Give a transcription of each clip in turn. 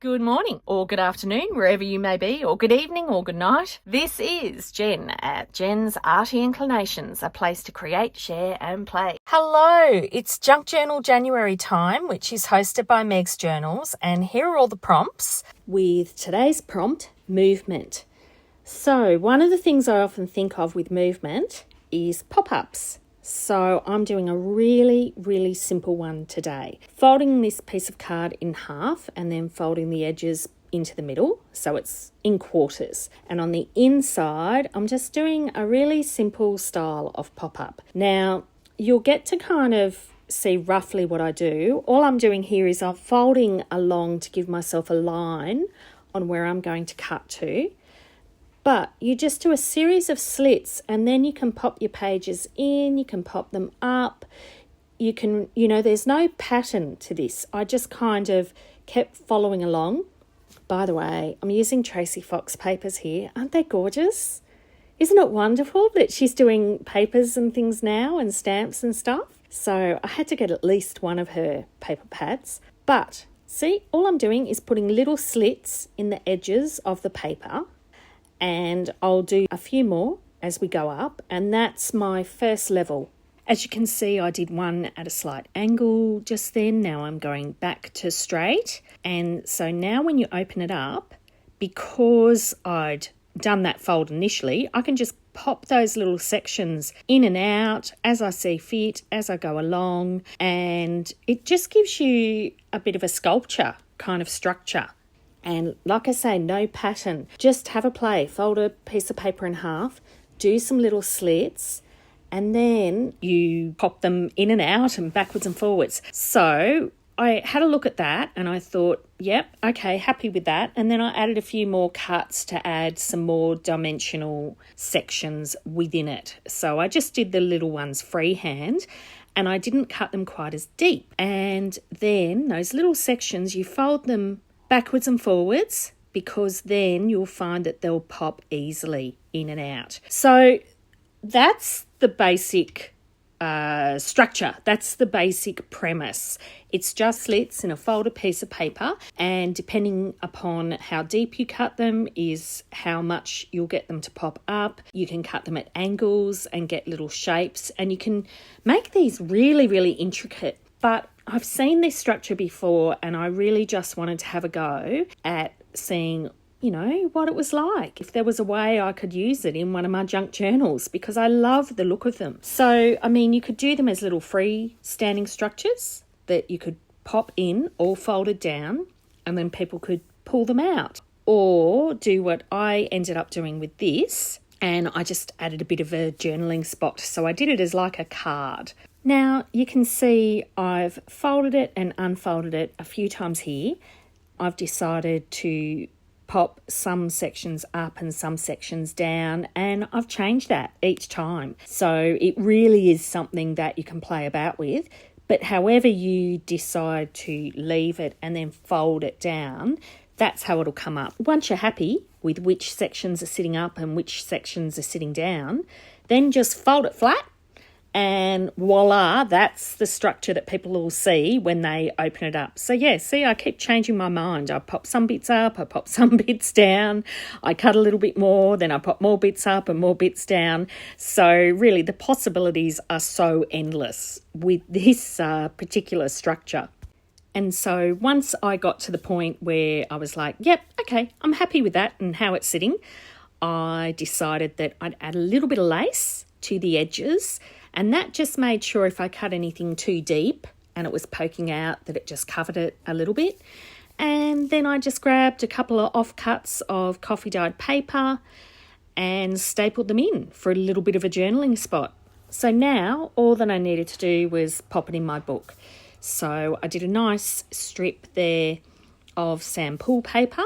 Good morning, or good afternoon, wherever you may be, or good evening, or good night. This is Jen at JensArtyInclinations, a place to create, share, and play. Hello, it's Junk Journal January time, which is hosted by Meg's Journals, and here are all the prompts. With today's prompt, movement. So one of the things I often think of with movement is pop-ups. So I'm doing a really simple one today. Folding this piece of card in half and then folding the edges into the middle so it's in quarters. And on the inside, I'm just doing a really simple style of pop-up. Now, you'll get to kind of see roughly what I do. All I'm doing here is I'm folding along to give myself a line on where I'm going to cut to. But you just do a series of slits and then you can pop your pages in, you can pop them up. You can, there's no pattern to this. I just kind of kept following along. By the way, I'm using Tracy Fox papers here. Aren't they gorgeous? Isn't it wonderful that she's doing papers and things now and stamps and stuff? So I had to get at least one of her paper pads. But see, all I'm doing is putting little slits in the edges of the paper. And I'll do a few more as we go up, and that's my first level. As you can see, I did one at a slight angle just then. Now I'm going back to straight. And so now when you open it up, because I'd done that fold initially, I can just pop those little sections in and out as I see fit, as I go along, and it just gives you a bit of a sculpture kind of structure. And like I say, no pattern. Just have a play. Fold a piece of paper in half, do some little slits, and then you pop them in and out and backwards and forwards. So I had a look at that and I thought, yep, okay, happy with that. And then I added a few more cuts to add some more dimensional sections within it. So I just did the little ones freehand and I didn't cut them quite as deep. And then those little sections, you fold them backwards and forwards, because then you'll find that they'll pop easily in and out. So that's the basic structure. That's the basic premise. It's just slits in a folded piece of paper, and depending upon how deep you cut them is how much you'll get them to pop up. You can cut them at angles and get little shapes, and you can make these really intricate. But I've seen this structure before and I really just wanted to have a go at seeing, what it was like. If there was a way I could use it in one of my junk journals, because I love the look of them. So, you could do them as little freestanding structures that you could pop in all folded down and then people could pull them out. Or do what I ended up doing with this, and I just added a bit of a journaling spot. So I did it as like a card. Now, you can see I've folded it and unfolded it a few times here. I've decided to pop some sections up and some sections down, and I've changed that each time. So it really is something that you can play about with. But however you decide to leave it and then fold it down, that's how it'll come up. Once you're happy with which sections are sitting up and which sections are sitting down, then just fold it flat. And voila, that's the structure that people will see when they open it up. So yeah, see, I keep changing my mind. I pop some bits up, I pop some bits down, I cut a little bit more, then I pop more bits up and more bits down. So really the possibilities are so endless with this particular structure. And so once I got to the point where I was like, yep, okay, I'm happy with that and how it's sitting, I decided that I'd add a little bit of lace to the edges. And that just made sure if I cut anything too deep and it was poking out, that it just covered it a little bit. And then I just grabbed a couple of offcuts of coffee dyed paper and stapled them in for a little bit of a journaling spot. So now all that I needed to do was pop it in my book. So I did a nice strip there of sampool paper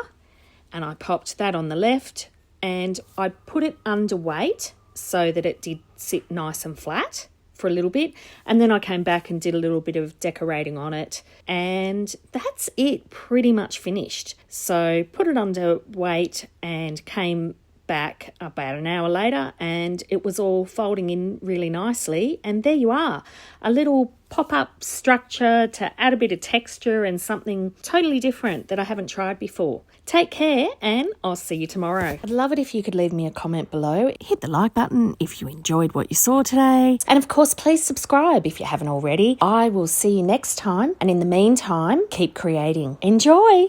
and I popped that on the left and I put it under weight so that it did sit nice and flat for a little bit. And then I came back and did a little bit of decorating on it. And that's it, pretty much finished. So put it under weight and came back about an hour later and it was all folding in really nicely. And there you are, a little pop-up structure to add a bit of texture and something totally different that I haven't tried before. Take care and I'll see you tomorrow. I'd love it if you could leave me a comment below. Hit the like button if you enjoyed what you saw today. And of course, please subscribe if you haven't already. I will see you next time. And in the meantime, keep creating. Enjoy!